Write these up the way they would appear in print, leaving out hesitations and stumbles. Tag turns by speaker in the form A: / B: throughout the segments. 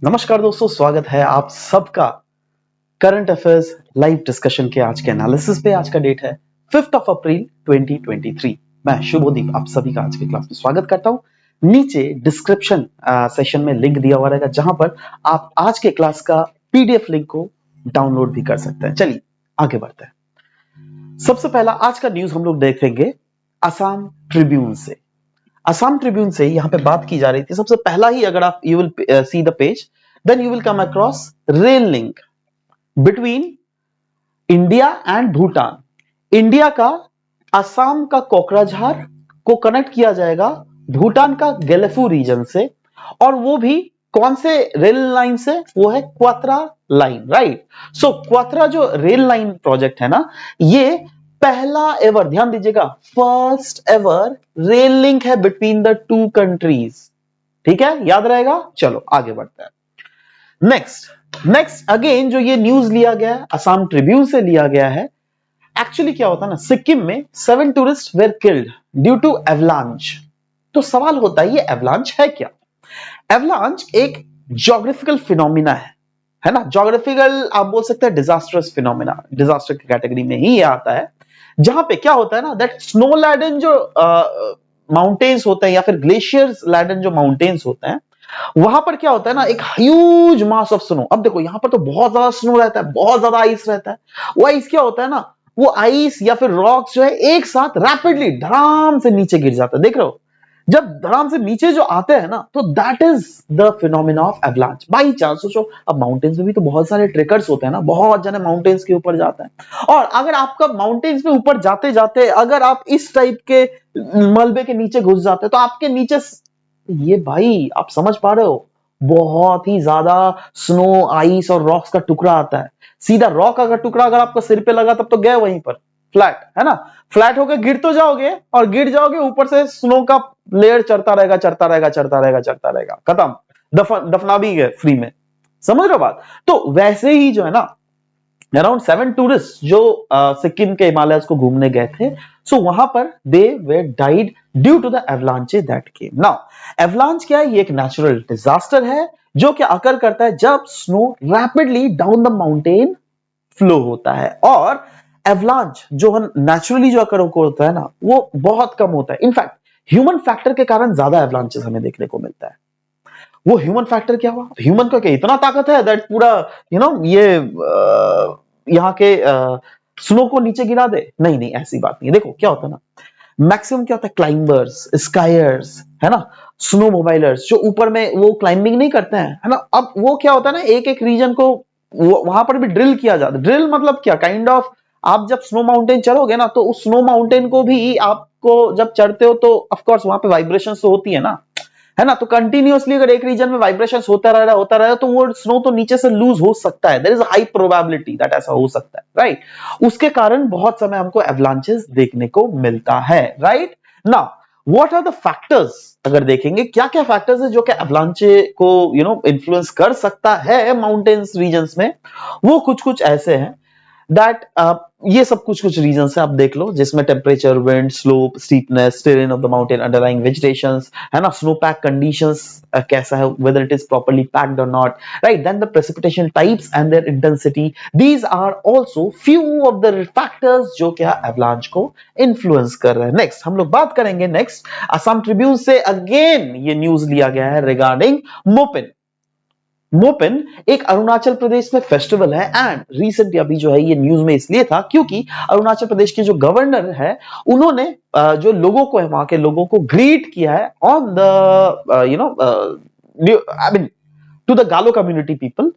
A: नमस्कार दोस्तों, स्वागत है आप सबका करंट अफेयर्स लाइव डिस्कशन के आज के एनालिसिस पे। आज का डेट है 5 अप्रैल 2023। मैं शुभोदीप आप सभी का आज के क्लास में स्वागत करता हूं। नीचे डिस्क्रिप्शन सेशन में लिंक दिया हुआ रहेगा जहां पर आप आज के क्लास का पीडीएफ लिंक को डाउनलोड भी कर सकते हैं। चलिए आगे बढ़ते हैं। सबसे पहला आज का न्यूज हम लोग देखेंगे असम ट्रिब्यून से। असम ट्रिब्यून से यहां पे बात की जा रही थी। सबसे पहला ही अगर आप you will see the page, then you will come across rail link between India and Bhutan. India का असम का कोकराझार को कनेक्ट किया जाएगा भूटान का गेलेफू रीजन से, और वो भी कौन से रेल लाइन से? वो है क्वात्रा लाइन, राइट। सो क्वात्रा जो रेल लाइन प्रोजेक्ट है ना, ये पहला एवर, ध्यान दीजिएगा, फर्स्ट एवर रेल लिंक है बिटवीन द टू कंट्रीज। ठीक है, याद रहेगा। चलो आगे बढ़ते हैं। नेक्स्ट अगेन जो ये न्यूज लिया गया है असम ट्रिब्यून से लिया गया है। एक्चुअली क्या होता है ना, सिक्किम में 7 tourist were killed due to avalanche. तो सवाल होता है ये एवलांच है क्या? एवलांच एक ज्योग्राफिकल फिनोमिना है ना। ज्योग्राफिकल आप बोल सकते हैं डिजास्टर्स फिनोमिना, डिजास्टर की कैटेगरी में ही ये आता है, जहां पे क्या होता है ना, दैट स्नो लैडन जो माउंटेन्स होते हैं या फिर ग्लेशियर्स लैडन जो माउंटेन्स होते हैं, वहां पर क्या होता है ना, एक ह्यूज मास ऑफ स्नो। अब देखो यहां पर तो बहुत ज्यादा स्नो रहता है, बहुत ज्यादा आइस रहता है। वो आइस क्या होता है ना, वो आइस या फिर रॉक्स जो है एक साथ रैपिडली धड़ाम से नीचे गिर जाता है। देख रहे हो, जब धड़ाम से नीचे जो आते हैं ना, तो that is the phenomena of avalanche. By chance सोचो, अब माउंटेन्स में भी तो बहुत सारे ट्रेकर्स होते हैं ना, बहुत जने माउंटेन्स के ऊपर जाते हैं, और अगर आपका माउंटेन्स में ऊपर जाते जाते अगर आप इस टाइप के मलबे के नीचे घुस जाते तो आपके नीचे, ये भाई आप समझ पा रहे हो, बहुत ही ज्यादा स्नो, आइस और रॉक्स का टुकड़ा आता है। सीधा रॉक अगर टुकड़ा अगर आपका सिर पे लगा तब तो गए वहीं पर, फ्लैट है ना। फ्लैट होकर गिर तो जाओगे, और गिर जाओगे ऊपर से स्नो का लेयर चढ़ता रहेगा, चढ़ता रहेगा, चढ़ता रहेगा, चढ़ता रहेगा, खत्म, दफना भी गए फ्री में। समझ रहे हो बात? तो वैसे ही जो है ना, अराउंड 7 टूरिस्ट जो सिक्किम के हिमालयस को घूमने गए थे, सो वहां पर दे वे died due to the avalanche that came. Now avalanche क्या है? ये एक नेचुरल डिजास्टर है जो कि अकर करता है जब snow rapidly down the mountain flow होता है, और एवलांच जो नेचुरली जो अकर होता है ना, वो बहुत कम होता है। इनफैक्ट ह्यूमन फैक्टर के कारण ज्यादा एवलांचेस हमें देखने को मिलता है। वो ह्यूमन फैक्टर क्या हुआ? ह्यूमन का क्या इतना ताकत है दैट पूरा ये यहाँ के स्नो को नीचे गिरा दे? नहीं नहीं, ऐसी बात नहीं है। देखो क्या होता है ना, मैक्सिमम क्या होता है, क्लाइंबर्स, स्कायर्स, है ना, स्नो मोबाइलर्स जो ऊपर में वो क्लाइंबिंग नहीं करते हैं, है ना। अब वो क्या होता है ना, एक एक रीजन को वहां पर भी ड्रिल किया जाता है। ड्रिल मतलब क्या, काइंड ऑफ, आप जब स्नो माउंटेन चढ़ोगे ना, तो उस स्नो माउंटेन को भी आपको जब चढ़ते हो तो ऑफ कोर्स वहां पे वाइब्रेशन तो होती है ना, है ना। तो कंटिन्यूअसली अगर एक रीजन में वाइब्रेशन होता रहा तो वो स्नो तो नीचे से लूज हो सकता है। There is high probability that ऐसा हो सकता है, राइट। उसके कारण बहुत समय हमको एवलांचेस देखने को मिलता है, right. Now what are the factors? अगर देखेंगे क्या क्या फैक्टर्स है जो कि एवलांचे को इन्फ्लुएंस कर सकता है माउंटेन्स रीजन्स में, वो कुछ कुछ ऐसे हैं दैट ये सब कुछ कुछ रीजन से आप देख लो, जिसमें temperature, wind, slope, steepness, terrain of the mountain, underlying vegetations, है ना, स्नो पैक कंडीशंस कैसा है, whether it is properly packed और not, right. Then the precipitation types and their intensity, these are also few of the factors जो क्या avalanche को influence कर रहे हैं। नेक्स्ट हम लोग बात करेंगे, नेक्स्ट असम ट्रिब्यून से अगेन ये न्यूज लिया गया है रिगार्डिंग मोपिन। मोपिन एक अरुणाचल प्रदेश में फेस्टिवल है, एंड रिसेंटली अभी जो है ये न्यूज में इसलिए था क्योंकि अरुणाचल प्रदेश के जो गवर्नर है उन्होंने जो लोगों को है, वहां के लोगों को ग्रीट किया है on the I mean to the Galo community people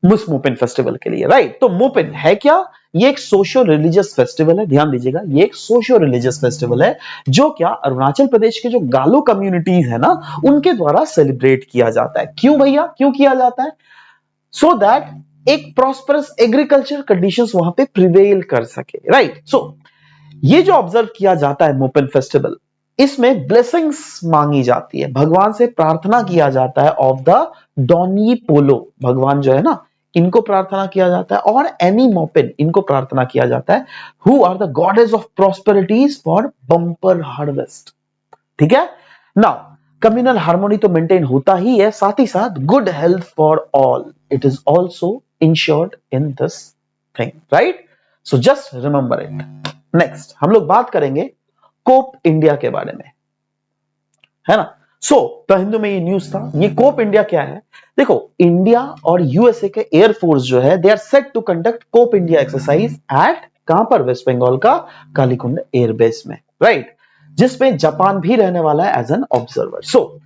A: मुस मोपिन फेस्टिवल के लिए, राइट। तो मोपिन है क्या? ये एक सोशो रिलीजियस फेस्टिवल है, ध्यान दीजिएगा, ये एक सोशो रिलीजियस फेस्टिवल है जो क्या अरुणाचल प्रदेश के जो गालो कम्युनिटीज है ना, उनके द्वारा सेलिब्रेट किया जाता है। क्यों भैया, क्यों किया जाता है? सो दैट एक प्रॉस्परस एग्रीकल्चर कंडीशंस वहां पे प्रिवेल कर सके, राइट। सो ये जो ऑब्जर्व किया जाता है मोपिन फेस्टिवल, इसमें ब्लेसिंग्स मांगी जाती है, भगवान से प्रार्थना किया जाता है ऑफ द डॉनी पोलो, भगवान जो है ना, इनको प्रार्थना किया जाता है, और एनी मोपिन, इनको प्रार्थना किया जाता है, who are the goddess of prosperities for bumper harvest. ठीक है। नाउ कम्युनल हार्मोनी तो मेंटेन होता ही है, साथ ही साथ good health for all, it is also insured in this thing, right? So just remember it. Next हम लोग बात करेंगे कोप इंडिया के बारे में, है ना? सो द हिंदू में ये न्यूज था। ये कोप इंडिया क्या है? देखो, इंडिया और यूएसए के एयरफोर्स जो है, they are set to conduct Cope India exercise at कहां पर? वेस्ट बंगाल का कालीकुंड एयरबेस में, राइट? जिसमें जापान भी रहने वाला है एज एन ऑब्जर्वर। सो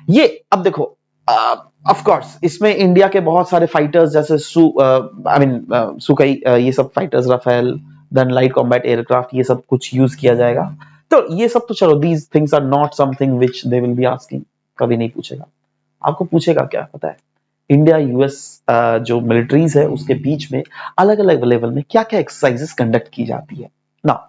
A: ये अब देखो, ऑफ कोर्स इसमें इंडिया के बहुत सारे फाइटर्स जैसे सुकई, ये सब fighters, Rafale, then light combat aircraft, ये सब कुछ यूज किया जाएगा। तो ये सब तो चलो, these things are not something which they will be asking, कभी नहीं पूछेगा। आपको पूछेगा क्या पता है? इंडिया यूएस जो मिलिट्रीज है उसके बीच में अलग अलग लेवल में क्या क्या एक्सरसाइजेस कंडक्ट की जाती है ना।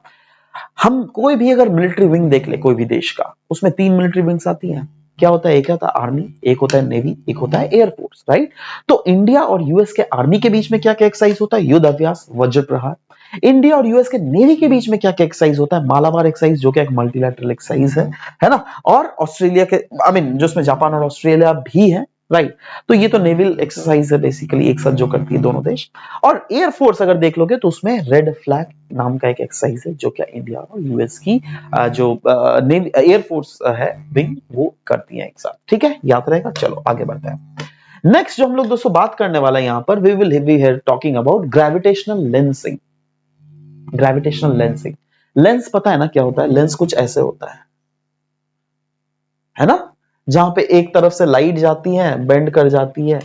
A: हम कोई भी अगर मिलिट्री विंग देख ले कोई भी देश का, उसमें 3 मिलिट्री विंग्स आती हैं। क्या होता है? एक होता है आर्मी, एक होता है नेवी, एक होता है एयरफोर्स, राइट? तो इंडिया और यूएस के आर्मी के बीच में क्या क्या एक्सरसाइज होता है? युद्ध अभ्यास, वज्र प्रहार। इंडिया और यूएस के नेवी के बीच में क्या क्या एक्सरसाइज होता है? मालाबार एक्सरसाइज, जो कि एक मल्टीलैटरल एक्सरसाइज है ना? और ऑस्ट्रेलिया के, जिसमें जापान और ऑस्ट्रेलिया भी है, राइट? तो ये तो नेवल एक्सरसाइज है बेसिकली, एक साथ जो करती है दोनों देश। और एयरफोर्स अगर देख लोगे तो उसमें रेड फ्लैग नाम का एक एक्सरसाइज है, जो क्या इंडिया और यूएस की जो एयरफोर्स है विंग, वो करती है एक साथ, ठीक है? याद रहेगा। चलो आगे बढ़ते हैं। नेक्स्ट जो हम लोग दोस्तों बात करने वाला है यहां पर, we will be here talking about gravitational lensing. Gravitational lensing, lens पता है ना क्या होता है? लेंस कुछ ऐसे होता है ना? जहां पे एक तरफ से लाइट जाती है, बेंड कर जाती है,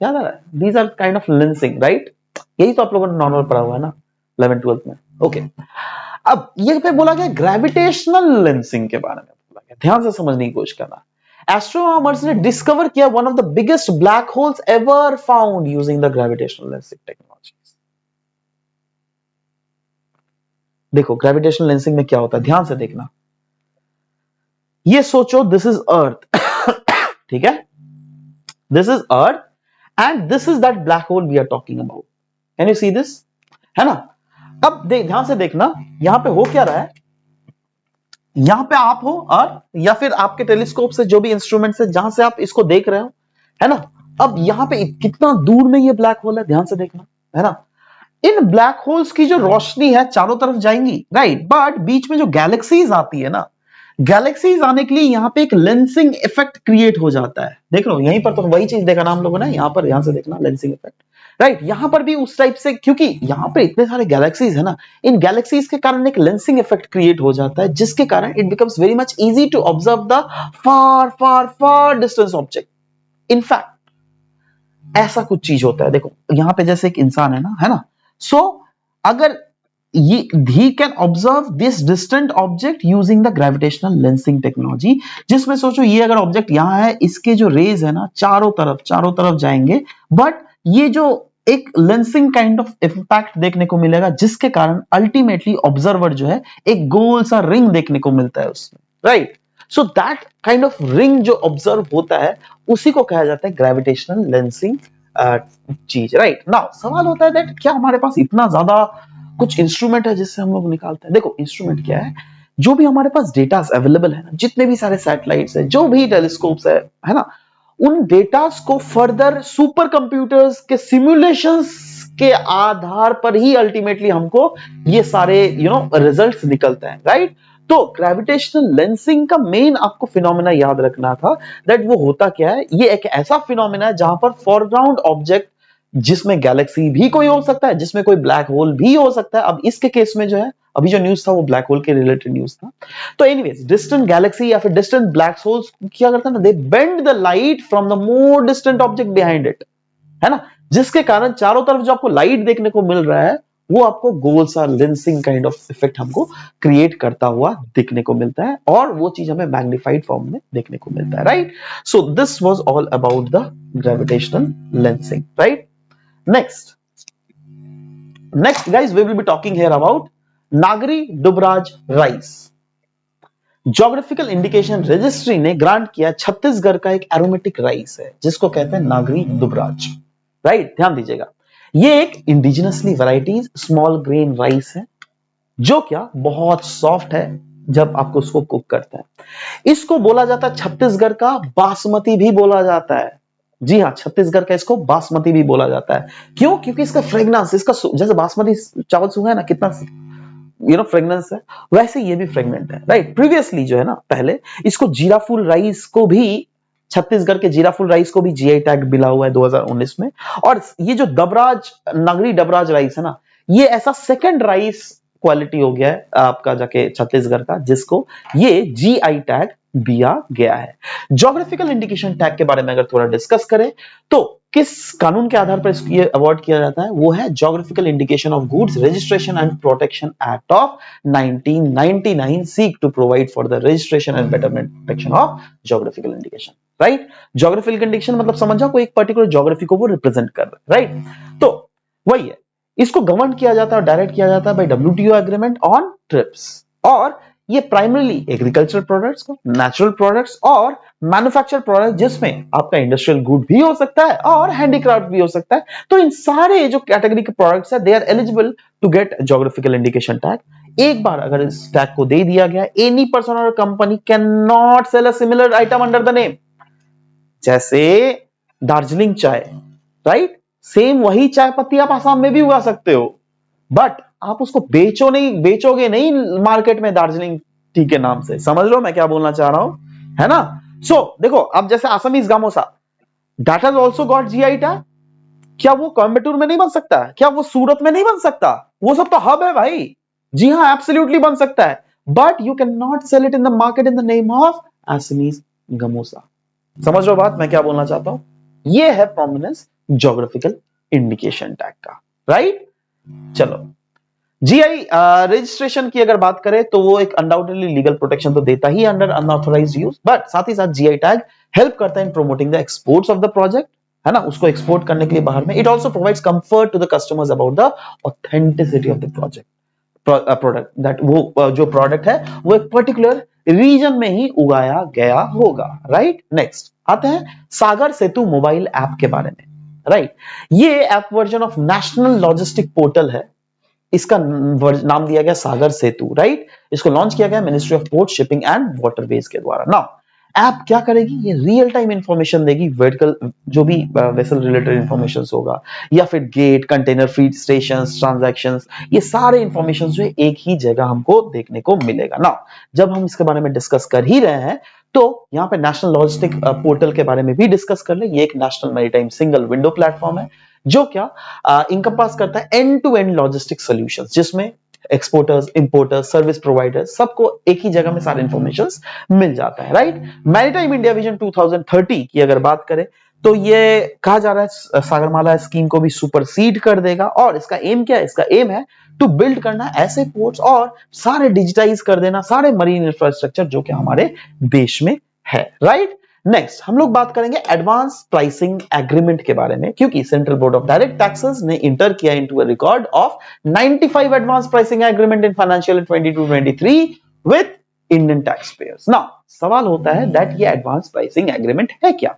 A: याद आ रहा है? These are kind of lensing, right? यही तो आप लोगों ने नॉर्मल पढ़ा हुआ है ना 11th-12th में। ओके, अब ये पे बोला गया ग्रेविटेशनल लेंसिंग के बारे में बोला गया, ध्यान से समझने की कोशिश करना। एस्ट्रोनॉमर्स ने डिस्कवर किया one of the biggest black holes ever found using the gravitational lensing technology. देखो ग्रेविटेशनल लेंसिंग में क्या होता है, ध्यान से देखना। ये सोचो, दिस इज अर्थ, ठीक है? This is earth and this is that black hole we are talking about. Can you see this? है ना? अब ध्यान से देखना, यहां पे हो क्या रहा है। यहां पे आप हो और या फिर आपके टेलीस्कोप से जो भी इंस्ट्रूमेंट से जहां से आप इसको देख रहे हो, है ना? अब यहां पे कितना दूर में ये ब्लैक होल है, ध्यान से देखना, है ना? इन ब्लैक होल्स की जो रोशनी है चारों तरफ जाएंगी, राइट? बट बीच में जो गैलेक्सीज आती है ना, गैलेक्सीज आने के लिए यहां पे एक लेंसिंग इफेक्ट क्रिएट हो जाता है। देख लो यहीं पर तो वही चीज देखा ना हम लोगों ने, यहां पर, यहां से देखना लेंसिंग इफेक्ट, राइट? यहां पर भी उस टाइप से, क्योंकि यहां पे इतने सारे गैलेक्सीज है ना, इन गैलेक्सीज के कारण एक लेंसिंग इफेक्ट क्रिएट हो जाता है, जिसके कारण it becomes very much easy to observe the far far far distance object. In fact ऐसा कुछ चीज होता है, देखो यहां पे जैसे एक इंसान है ना, है ना? सो अगर ये he can observe this distant object using the gravitational lensing technology, जिसमें सोचो ये अगर ऑब्जेक्ट यहां है, इसके जो रेज है ना चारों तरफ जाएंगे, बट ये जो एक लेंसिंग काइंड ऑफ इम्पैक्ट देखने को मिलेगा, जिसके कारण अल्टीमेटली ऑब्जर्वर जो है एक गोल सा रिंग देखने को मिलता है उसमें, right? So that kind of ring जो ऑब्जर्व होता है, उसी को कहा जाता है ग्रेविटेशनल लेंसिंग चीज, राइट? नाउ सवाल होता है दैट क्या हमारे पास इतना ज्यादा कुछ इंस्ट्रूमेंट है जिससे हम लोग निकालते हैं? देखो इंस्ट्रूमेंट क्या है, जो भी हमारे पास डेटा अवेलेबल है ना, जितने भी सारे सैटेलाइट्स है, जो भी टेलीस्कोप्स है ना, उन डेटास को फर्दर सुपर कंप्यूटर्स के सिमुलेशंस के आधार पर ही अल्टीमेटली हमको ये सारे रिजल्ट्स निकलते हैं, राइट? तो ग्रेविटेशनल लेंसिंग का मेन आपको फिनोमेना याद रखना था, दैट वो होता क्या है, ये एक ऐसा फिनोमेना है जहां पर फोरग्राउंड ऑब्जेक्ट, जिसमें गैलेक्सी भी कोई हो सकता है, जिसमें कोई ब्लैक होल भी हो सकता है। अब इसके केस में जो है, अभी जो न्यूज था वो ब्लैक होल के रिलेटेड न्यूज था। तो एनीवेज, डिस्टेंट गैलेक्सी या फिर डिस्टेंट ब्लैक होल्स क्या करता है ना, they bend the light from the more distant object behind it, है ना? जिसके कारण चारों तरफ जो आपको लाइट देखने को मिल रहा है, वो आपको गोल सा लेंसिंग काइंड ऑफ इफेक्ट हमको क्रिएट करता हुआ दिखने को मिलता है, और वो चीज हमें मैग्नीफाइड फॉर्म में देखने को मिलता है, right? So this was all about the gravitational lensing, right? Next guys, we will be talking here about Nagri Dubraj rice. Geographical indication registry ने ग्रांट किया छत्तीसगढ़ का एक एरोमेटिक राइस है, जिसको कहते हैं नागरी डुबराज, राइट? ध्यान दीजिएगा, ये एक indigenously varieties small grain rice है, जो क्या बहुत सॉफ्ट है, जब आपको उसको कुक करते हैं। इसको बोला जाता है छत्तीसगढ़ का बासमती भी बोला जाता है। जी हाँ, छत्तीसगढ़ का इसको बासमती भी बोला जाता है। क्यों? क्योंकि इसका फ्रेग्रेंस, इसका जैसे बासमती चावल सूंघा है ना, कितना फ्रेग्रेंस है, वैसे ये भी फ्रेग्नेंट है, राइट। प्रीवियसली जो है ना, पहले इसको जीराफुल राइस को भी, छत्तीसगढ़ के जीराफुल राइस को भी जीआई टैग मिला हुआ है 2019 में। और ये जो दबराज, नगरी डबराज राइस है ना, ये ऐसा सेकंड राइस क्वालिटी हो गया है आपका जाके छत्तीसगढ़ का, जिसको ये जीआई टैग दिया गया है। ज्योग्राफिकल इंडिकेशन टैग के बारे में अगर थोड़ा डिस्कस करें तो किस कानून के आधार पर ये अवार्ड किया जाता है? वो है geographical indication of goods registration and protection act of 1999 seek to provide for the registration and betterment protection of geographical indication, right. Geographical indication मतलब समझ जाओ, कोई एक पर्टिकुलर ज्योग्राफी को वो रिप्रेजेंट कर रहा है, राइट। तो वही है, इसको गवर्न किया जाता है और डायरेक्ट किया जाता है by WTO agreement on TRIPS. और ये प्राइमरली एग्रीकल्चर प्रोडक्ट्स को, नेचुरल प्रोडक्ट्स और मैन्युफैक्चर प्रोडक्ट, जिसमें आपका इंडस्ट्रियल गुड भी हो सकता है और हैंडीक्राफ्ट भी हो सकता है। तो इन सारे जो कैटेगरी के प्रोडक्ट्स है, they are eligible to get geographical indication tag. एक बार अगर इस टैग को दे दिया गया, एनी पर्सन और company can not sell a similar item under the name. जैसे दार्जिलिंग चाय, राइट, सेम वही चाय पत्ती आप आसाम में भी उगा सकते हो, बट आप उसको बेचोगे नहीं मार्केट में दार्जिलिंग टी के नाम से। समझ लो मैं क्या बोलना चाह रहा हूं, है ना। सो देखो, अब जैसे Assamese gamosa, that has also got GI tag. क्या वो कोयम्बटूर में नहीं बन सकता? क्या वो सूरत में नहीं बन सकता? वो सब तो हब है भाई। जी हाँ, एब्सोल्युटली बन सकता है, but you can not sell it in the market in the name of Assamese gamosa. समझ लो बात मैं क्या बोलना चाहता हूं। ये है प्रोमिनेंस ज्योग्राफिकल इंडिकेशन टैग का, राइट। चलो, जीआई रजिस्ट्रेशन की अगर बात करें तो वो एक अनडाउटेडली लीगल प्रोटेक्शन तो देता ही अंडर अनऑथराइज्ड यूज, बट साथ ही साथ जीआई टैग हेल्प करता है in promoting the exports of the project, है ना, उसको एक्सपोर्ट करने के लिए बाहर में। It also provides comfort to the customers about the authenticity of the project product, that वो जो प्रोडक्ट है वो एक पर्टिकुलर रीजन में ही उगाया गया होगा, राइट। नेक्स्ट आते हैं सागर सेतु मोबाइल ऐप के बारे में, राइट। ये app version of national logistic portal है। इसका नाम दिया गया सागर सेतु, राइट। इसको लॉन्च किया गया ministry of port, shipping and waterways के द्वारा। नाउ ऐप क्या करेगी? ये रियल टाइम इंफॉर्मेशन देगी, वर्टिकल जो भी वेसल रिलेटेड इंफॉर्मेशन होगा, या फिर gate, container feed station, transactions, ये सारे इंफॉर्मेशन जो है एक ही जगह हमको देखने को मिलेगा। नाउ जब हम इसके बारे में डिस्कस कर ही रहे हैं तो यहाँ पे नेशनल लॉजिस्टिक पोर्टल के बारे में भी डिस्कस कर ले। ये एक national maritime single window platform है जो क्या इनकम्पास करता है end to end logistic solutions, जिसमें एक्सपोर्टर्स, इंपोर्टर्स, सर्विस प्रोवाइडर्स सबको एक ही जगह में सारे इंफॉर्मेशंस मिल जाता है, राइट। मैरीटाइम इंडिया विजन 2030 की अगर बात करें तो ये कहा जा रहा है सागरमाला स्कीम को भी सुपरसीड कर देगा। और इसका एम क्या है? इसका एम है टू बिल्ड करना ऐसे पोर्ट्स और सारे डिजिटाइज कर देना सारे मरीन इंफ्रास्ट्रक्चर जो कि हमारे देश में है, राइट। नेक्स्ट हम लोग बात करेंगे एडवांस प्राइसिंग एग्रीमेंट के बारे में, क्योंकि central board of direct taxes ने इंटर किया into a record of 95 advance pricing agreement in financial 22-23 with Indian tax payers. Now सवाल होता है दैट ये एडवांस प्राइसिंग एग्रीमेंट है क्या?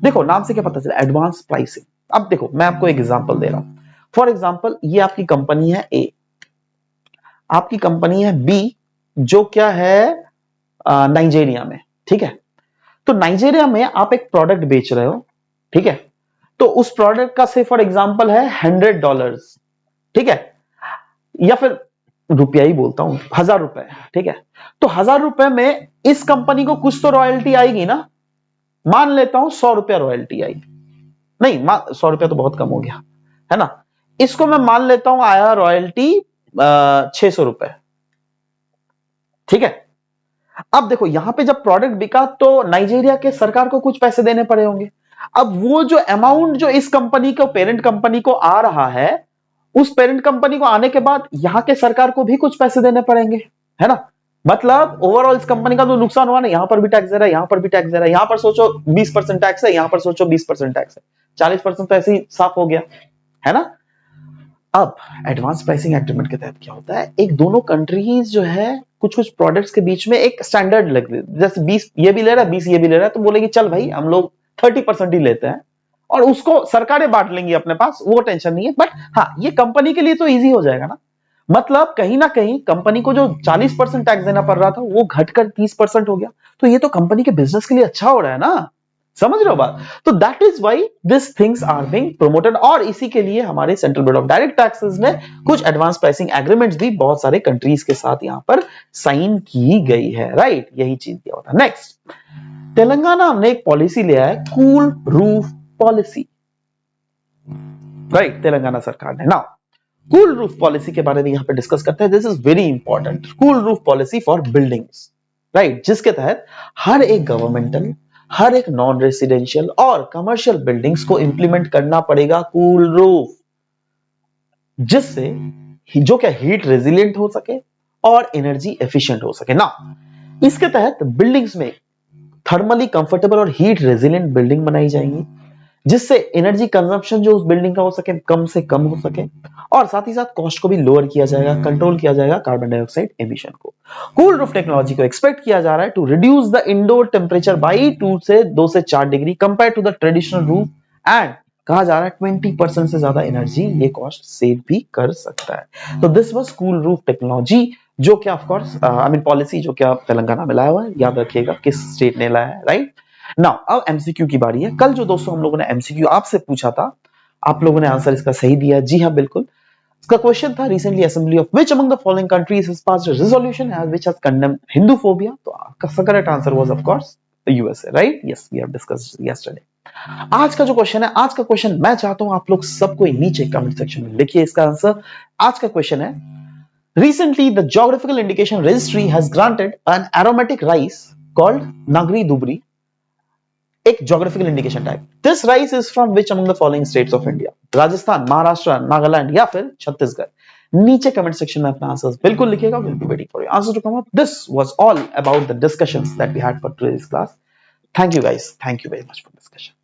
A: देखो नाम से क्या पता चला, एडवांस प्राइसिंग। अब देखो मैं आपको एक एग्जांपल दे रहा हूं। फॉर एग्जांपल ये आपकी कंपनी है ए, आपकी कंपनी है बी, जो क्या है नाइजीरिया में, ठीक है। तो नाइजीरिया में आप एक प्रोडक्ट बेच रहे हो, ठीक है। तो उस प्रोडक्ट का से फॉर एग्जांपल है $100, ठीक है, या फिर रुपया ही बोलता हूं, ₹1000, ठीक है। तो ₹1000 में इस कंपनी को कुछ तो रॉयल्टी आएगी ना। मान लेता हूं ₹100 रॉयल्टी आई, नहीं ₹100 तो बहुत कम हो गया, है ना। इसको मैं मान लेता हूं आया रॉयल्टी ₹600, ठीक है। अब देखो यहां पे जब प्रोडक्ट बिका तो नाइजीरिया के सरकार को कुछ पैसे देने पड़े होंगे। अब वो जो अमाउंट जो इस कंपनी को, पेरेंट कंपनी को आ रहा है, उस पेरेंट कंपनी को आने के बाद यहां के सरकार को भी कुछ पैसे देने पड़ेंगे, है ना। मतलब ओवरऑल इस कंपनी का तो नुकसान हुआ ना, यहां पर भी टैक्स दे रहा है, यहां पर भी टैक्स दे रहा है। यहां पर सोचो 20% टैक्स है, यहां पर सोचो 20% टैक्स है, 40% तो ऐसे ही साफ हो गया, है ना। अब एडवांस प्राइसिंग एग्रीमेंट के तहत क्या होता है, एक दोनों कंट्रीज जो है कुछ कुछ प्रोडक्ट्स के बीच में एक स्टैंडर्ड लग रही है, जैसे 20 ये भी ले रहा है 20 ये भी ले रहा है, तो बोलेगी चल भाई हम लोग 30% ही लेते हैं और उसको सरकारें बांट लेंगी अपने पास, वो टेंशन नहीं है। बट हाँ, ये कंपनी के लिए तो इजी हो जाएगा ना। मतलब कहीं ना कहीं कंपनी को जो 40% टैक्स देना पड़ रहा था वो घटकर 30% हो गया। तो ये तो कंपनी के बिजनेस के लिए अच्छा हो रहा है ना, समझ रहे हो बात? तो that is why this things are being promoted, और इसी के लिए हमारे central board of direct taxes ने कुछ एडवांस प्राइसिंग एग्रीमेंट्स भी बहुत सारे कंट्रीज के साथ यहां पर साइन की गई है, राइट? यही चीज दिया होता है। नेक्स्ट, तेलंगाना हमने एक पॉलिसी लिया है, cool roof policy, right? Telangana सरकार ने। नाउ कूल रूफ पॉलिसी के बारे में यहां पे डिस्कस करते हैं। This is very important, cool roof policy for buildings, right? जिसके तहत हर एक गवर्नमेंटल, हर एक नॉन रेसिडेंशियल और कमर्शियल बिल्डिंग्स को इंप्लीमेंट करना पड़ेगा कूल रूफ, जिससे जो क्या हीट रेजिलिएंट हो सके और एनर्जी एफिशिएंट हो सके ना। इसके तहत बिल्डिंग्स में थर्मली कंफर्टेबल और हीट रेजिलिएंट बिल्डिंग बनाई जाएंगी, जिससे एनर्जी कंजम्पशन जो उस बिल्डिंग का हो सके कम से कम हो सके, और साथ ही साथ कॉस्ट को भी लोअर किया जाएगा, कंट्रोल किया जाएगा कार्बन डाइऑक्साइड एमिशन को। कूल रूफ टेक्नोलॉजी को एक्सपेक्ट किया जा रहा है to reduce the indoor temperature by 2 से 4 degree compare to the traditional roof, and कहा जा रहा है 20% से ज्यादा एनर्जी ये कॉस्ट सेव भी कर सकता है। तो this was cool roof technology, जो कि of course I mean policy जो कि तेलंगाना में लाया हुआ है। याद रखिएगा किस स्टेट ने लाया है, राइट? नाउ अब एमसीक्यू की बारी है। कल जो दोस्तों हम लोगों ने एमसीक्यू आपसे पूछा था, आप लोगों ने आंसर इसका सही दिया। जी हाँ, बिल्कुल। इसका क्वेश्चन था, recently assembly of which among the following countries has passed a resolution which has condemned Hinduphobia? तो आपका correct answer was of course USA, right? Yes, we have discussed yesterday. आज का जो क्वेश्चन है, आज का question मैं चाहता हूं आप लोग सबको नीचे कमेंट सेक्शन में लिखिए इसका आंसर। आज का क्वेश्चन है, recently the geographical indication registry has granted an aromatic rice called nagri dubri, एक geographical indication type. This rice is from which among the following states of India? Rajasthan, Maharashtra, Nagaland या फिर छत्तीसगढ़? नीचे कमेंट सेक्शन में अपना answers बिल्कुल लिखिएगा। We'll be waiting for your answers to come up. This was all about the discussions that we had for today's class. Thank you guys. Thank you very much for discussion.